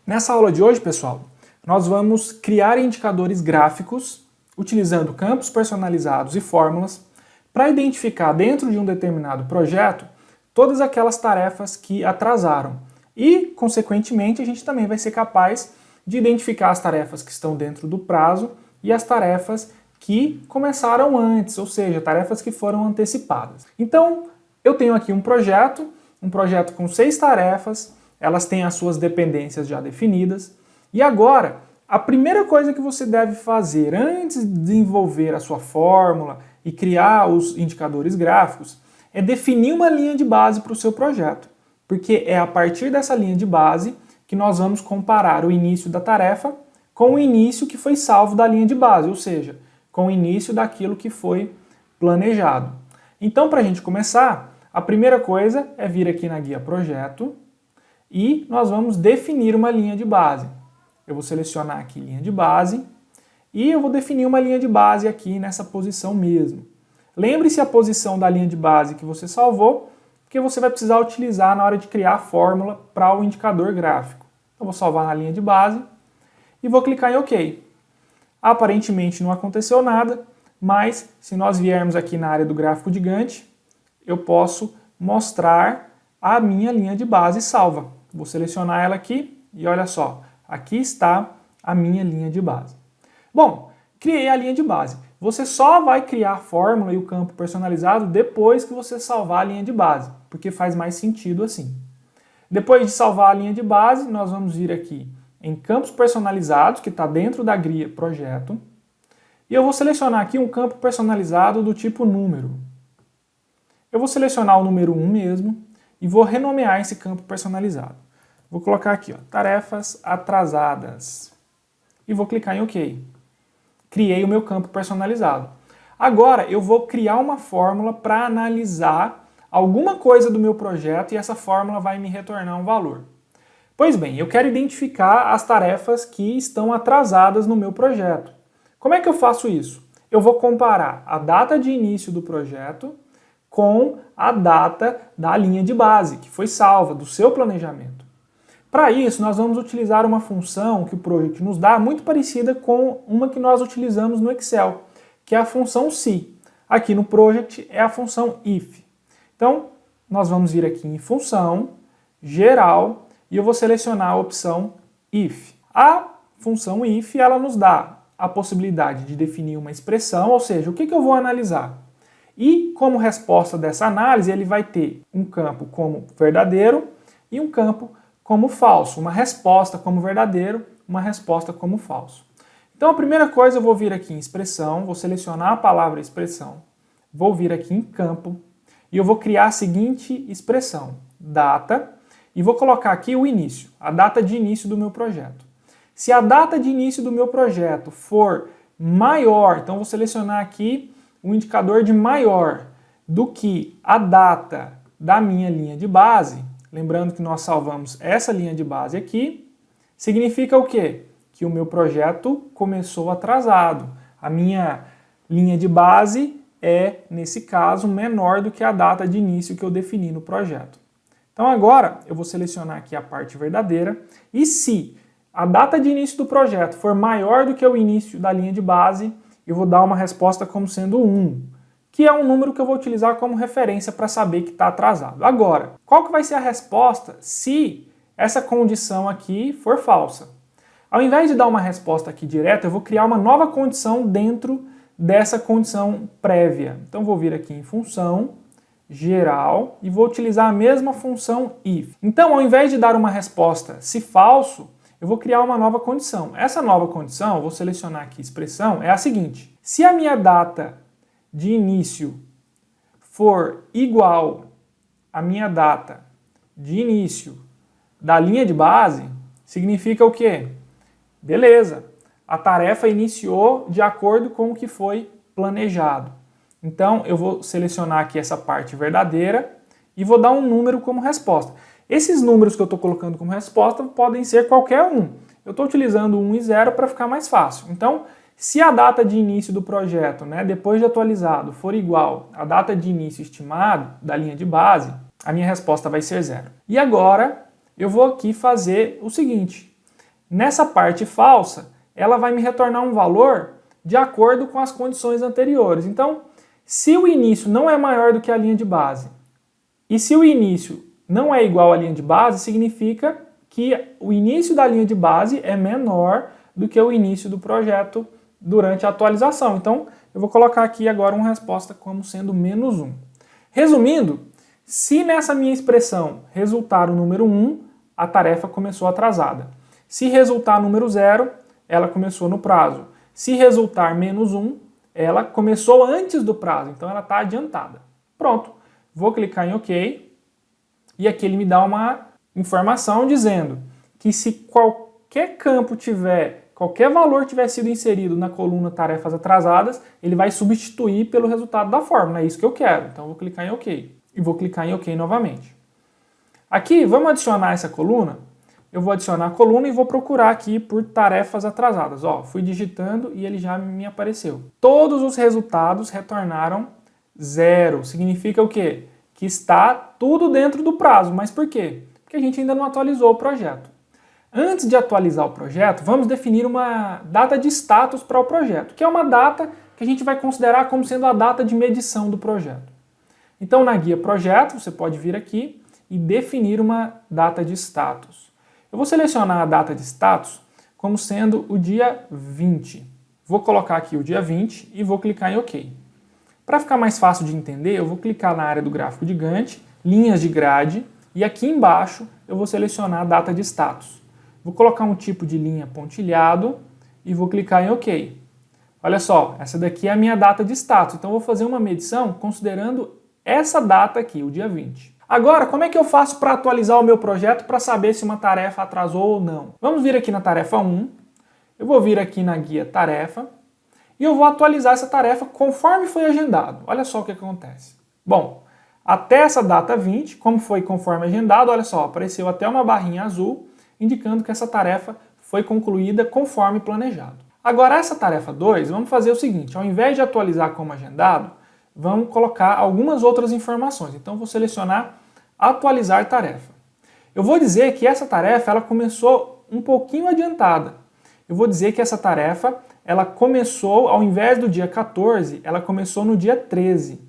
Nessa aula de hoje, pessoal, nós vamos criar indicadores gráficos utilizando campos personalizados e fórmulas para identificar dentro de um determinado projeto todas aquelas tarefas que atrasaram. E, consequentemente, a gente também vai ser capaz de identificar as tarefas que estão dentro do prazo e as tarefas que começaram antes, ou seja, tarefas que foram antecipadas. Então, eu tenho aqui um projeto com 6 tarefas, elas têm as suas dependências já definidas, e agora, a primeira coisa que você deve fazer antes de desenvolver a sua fórmula e criar os indicadores gráficos é definir uma linha de base para o seu projeto, porque é a partir dessa linha de base que nós vamos comparar o início da tarefa com o início que foi salvo da linha de base, ou seja, com o início daquilo que foi planejado. Então, para a gente começar, a primeira coisa é vir aqui na guia projeto e nós vamos definir uma linha de base. Eu vou selecionar aqui linha de base e eu vou definir uma linha de base aqui nessa posição mesmo. Lembre-se a posição da linha de base que você salvou, porque você vai precisar utilizar na hora de criar a fórmula para o indicador gráfico. Eu vou salvar na linha de base e vou clicar em OK. Aparentemente não aconteceu nada, mas se nós viermos aqui na área do gráfico de Gantt, eu posso mostrar a minha linha de base salva. Vou selecionar ela aqui e olha só, aqui está a minha linha de base. Bom, criei a linha de base. Você só vai criar a fórmula e o campo personalizado depois que você salvar a linha de base, porque faz mais sentido assim. Depois de salvar a linha de base, nós vamos vir aqui em campos personalizados, que está dentro da guia projeto, e eu vou selecionar aqui um campo personalizado do tipo número. Eu vou selecionar o número 1 mesmo e vou renomear esse campo personalizado. Vou colocar aqui, ó, tarefas atrasadas e vou clicar em OK. Criei o meu campo personalizado. Agora eu vou criar uma fórmula para analisar alguma coisa do meu projeto e essa fórmula vai me retornar um valor. Pois bem, eu quero identificar as tarefas que estão atrasadas no meu projeto. Como é que eu faço isso? Eu vou comparar a data de início do projeto com a data da linha de base, que foi salva, do seu planejamento. Para isso, nós vamos utilizar uma função que o Project nos dá, muito parecida com uma que nós utilizamos no Excel, que é a função se. Aqui no Project é a função if. Então, nós vamos vir aqui em função, geral, e eu vou selecionar a opção if. A função if, ela nos dá a possibilidade de definir uma expressão, ou seja, o que eu vou analisar. E como resposta dessa análise, ele vai ter um campo como verdadeiro e um campo como falso. Uma resposta como verdadeiro, uma resposta como falso. Então a primeira coisa eu vou vir aqui em expressão, vou selecionar a palavra expressão, vou vir aqui em campo e eu vou criar a seguinte expressão, data, e vou colocar aqui o início, a data de início do meu projeto. Se a data de início do meu projeto for maior, então vou selecionar aqui um indicador de maior do que a data da minha linha de base, lembrando que nós salvamos essa linha de base aqui, significa o quê? Que o meu projeto começou atrasado. A minha linha de base é, nesse caso, menor do que a data de início que eu defini no projeto. Então agora eu vou selecionar aqui a parte verdadeira e se a data de início do projeto for maior do que o início da linha de base, eu vou dar uma resposta como sendo 1, que é um número que eu vou utilizar como referência para saber que está atrasado. Agora, qual que vai ser a resposta se essa condição aqui for falsa? Ao invés de dar uma resposta aqui direta, eu vou criar uma nova condição dentro dessa condição prévia. Então vou vir aqui em função, geral, e vou utilizar a mesma função if. Então, ao invés de dar uma resposta se falso, eu vou criar uma nova condição. Essa nova condição, eu vou selecionar aqui expressão, é a seguinte. Se a minha data de início for igual à minha data de início da linha de base, significa o quê? Beleza, a tarefa iniciou de acordo com o que foi planejado. Então eu vou selecionar aqui essa parte verdadeira e vou dar um número como resposta. Esses números que eu estou colocando como resposta podem ser qualquer um. Eu estou utilizando 1 e 0 para ficar mais fácil. Então, se a data de início do projeto, depois de atualizado, for igual à data de início estimado da linha de base, a minha resposta vai ser 0. E agora, eu vou aqui fazer o seguinte. Nessa parte falsa, ela vai me retornar um valor de acordo com as condições anteriores. Então, se o início não é maior do que a linha de base, e se o início não é igual à linha de base, significa que o início da linha de base é menor do que o início do projeto durante a atualização. Então, eu vou colocar aqui agora uma resposta como sendo menos 1. Resumindo, se nessa minha expressão resultar o número 1, a tarefa começou atrasada. Se resultar o número 0, ela começou no prazo. Se resultar menos 1, ela começou antes do prazo, então ela está adiantada. Pronto, vou clicar em OK, e aqui ele me dá uma informação dizendo que se qualquer campo qualquer valor tiver sido inserido na coluna tarefas atrasadas, ele vai substituir pelo resultado da fórmula, é isso que eu quero. Então eu vou clicar em OK, e vou clicar em OK novamente. Aqui, vamos adicionar essa coluna? Eu vou adicionar a coluna e vou procurar aqui por tarefas atrasadas. Ó, fui digitando e ele já me apareceu. Todos os resultados retornaram 0. Significa o quê? Que está tudo dentro do prazo. Mas por quê? Porque a gente ainda não atualizou o projeto. Antes de atualizar o projeto, vamos definir uma data de status para o projeto, que é uma data que a gente vai considerar como sendo a data de medição do projeto. Então, na guia projeto, você pode vir aqui e definir uma data de status. Eu vou selecionar a data de status como sendo o dia 20. Vou colocar aqui o dia 20 e vou clicar em OK. Para ficar mais fácil de entender, eu vou clicar na área do gráfico de Gantt, linhas de grade, e aqui embaixo eu vou selecionar a data de status. Vou colocar um tipo de linha pontilhado e vou clicar em OK. Olha só, essa daqui é a minha data de status, então eu vou fazer uma medição considerando essa data aqui, o dia 20. Agora, como é que eu faço para atualizar o meu projeto para saber se uma tarefa atrasou ou não? Vamos vir aqui na tarefa 1, eu vou vir aqui na guia tarefa e eu vou atualizar essa tarefa conforme foi agendado. Olha só o que acontece. Bom, até essa data 20, como foi conforme agendado, olha só, apareceu até uma barrinha azul indicando que essa tarefa foi concluída conforme planejado. Agora, essa tarefa 2, vamos fazer o seguinte, ao invés de atualizar como agendado, vamos colocar algumas outras informações. Então, vou selecionar atualizar tarefa. Eu vou dizer que essa tarefa ela começou um pouquinho adiantada. Eu vou dizer que essa tarefa ela começou, ao invés do dia 14, ela começou no dia 13.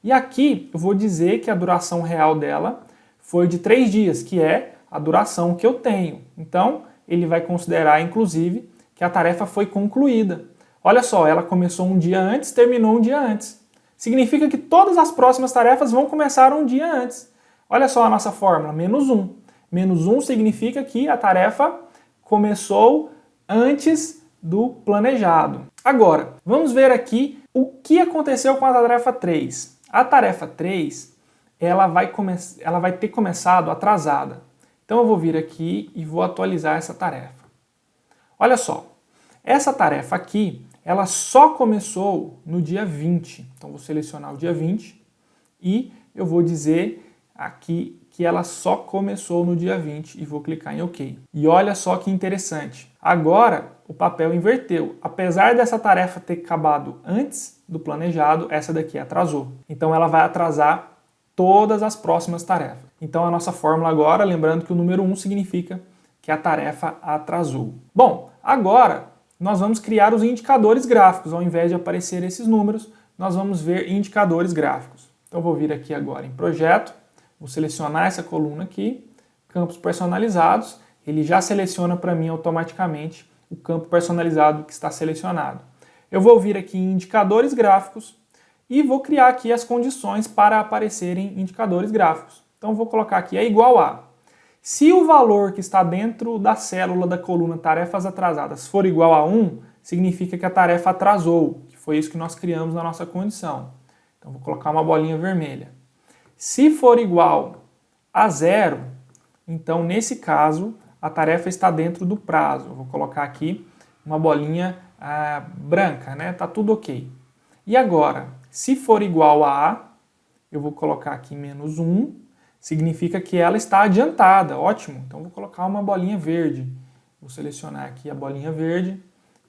E aqui eu vou dizer que a duração real dela foi de 3 dias, que é a duração que eu tenho. Então, ele vai considerar, inclusive, que a tarefa foi concluída. Olha só, ela começou um dia antes, terminou um dia antes. Significa que todas as próximas tarefas vão começar um dia antes. Olha só a nossa fórmula, menos 1. Menos 1 significa que a tarefa começou antes do planejado. Agora, vamos ver aqui o que aconteceu com a tarefa 3. A tarefa 3, ela vai ter começado atrasada. Então eu vou vir aqui e vou atualizar essa tarefa. Olha só, essa tarefa aqui, ela só começou no dia 20. Então vou selecionar o dia 20 e eu vou dizer aqui que ela só começou no dia 20 e vou clicar em OK. E olha só que interessante. Agora o papel inverteu. Apesar dessa tarefa ter acabado antes do planejado, essa daqui atrasou. Então ela vai atrasar todas as próximas tarefas. Então a nossa fórmula agora, lembrando que o número 1 significa que a tarefa atrasou. Bom, agora nós vamos criar os indicadores gráficos. Ao invés de aparecer esses números, nós vamos ver indicadores gráficos. Então eu vou vir aqui agora em projeto, vou selecionar essa coluna aqui, campos personalizados, ele já seleciona para mim automaticamente o campo personalizado que está selecionado. Eu vou vir aqui em indicadores gráficos e vou criar aqui as condições para aparecerem indicadores gráficos. Então vou colocar aqui é igual a. Se o valor que está dentro da célula da coluna tarefas atrasadas for igual a 1, significa que a tarefa atrasou, que foi isso que nós criamos na nossa condição. Então vou colocar uma bolinha vermelha. Se for igual a 0, então nesse caso a tarefa está dentro do prazo. Eu vou colocar aqui uma bolinha branca, né? Tá tudo ok. E agora, se for igual a, eu vou colocar aqui menos 1, significa que ela está adiantada, ótimo. Então vou colocar uma bolinha verde. Vou selecionar aqui a bolinha verde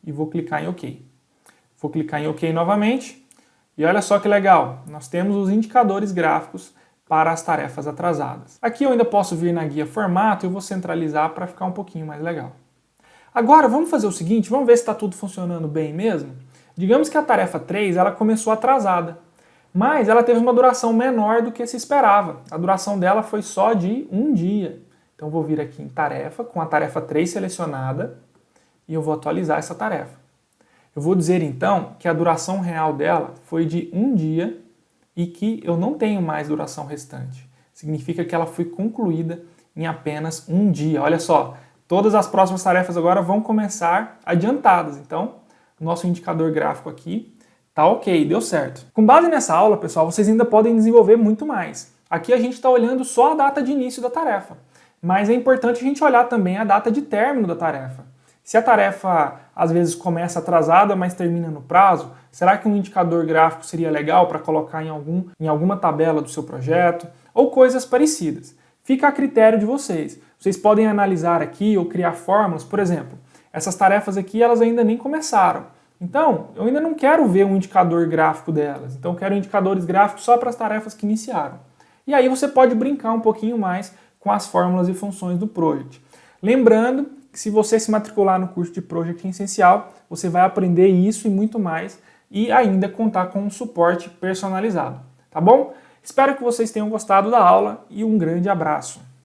e vou clicar em OK. Vou clicar em OK novamente. E olha só que legal, nós temos os indicadores gráficos para as tarefas atrasadas. Aqui eu ainda posso vir na guia formato e eu vou centralizar para ficar um pouquinho mais legal. Agora, vamos fazer o seguinte, vamos ver se está tudo funcionando bem mesmo? Digamos que a tarefa 3 ela começou atrasada, mas ela teve uma duração menor do que se esperava. A duração dela foi só de um dia. Então eu vou vir aqui em tarefa, com a tarefa 3 selecionada, e eu vou atualizar essa tarefa. Eu vou dizer então que a duração real dela foi de um dia e que eu não tenho mais duração restante. Significa que ela foi concluída em apenas um dia. Olha só, todas as próximas tarefas agora vão começar adiantadas. Então, o nosso indicador gráfico aqui tá ok, deu certo. Com base nessa aula, pessoal, vocês ainda podem desenvolver muito mais. Aqui a gente está olhando só a data de início da tarefa, mas é importante a gente olhar também a data de término da tarefa. Se a tarefa às vezes começa atrasada, mas termina no prazo, será que um indicador gráfico seria legal para colocar em alguma tabela do seu projeto? Ou coisas parecidas. Fica a critério de vocês. Vocês podem analisar aqui ou criar fórmulas, por exemplo, essas tarefas aqui elas ainda nem começaram. Então, eu ainda não quero ver um indicador gráfico delas. Então, eu quero indicadores gráficos só para as tarefas que iniciaram. E aí você pode brincar um pouquinho mais com as fórmulas e funções do Project. Lembrando que se você se matricular no curso de Project Essencial, você vai aprender isso e muito mais e ainda contar com um suporte personalizado. Tá bom? Espero que vocês tenham gostado da aula e um grande abraço.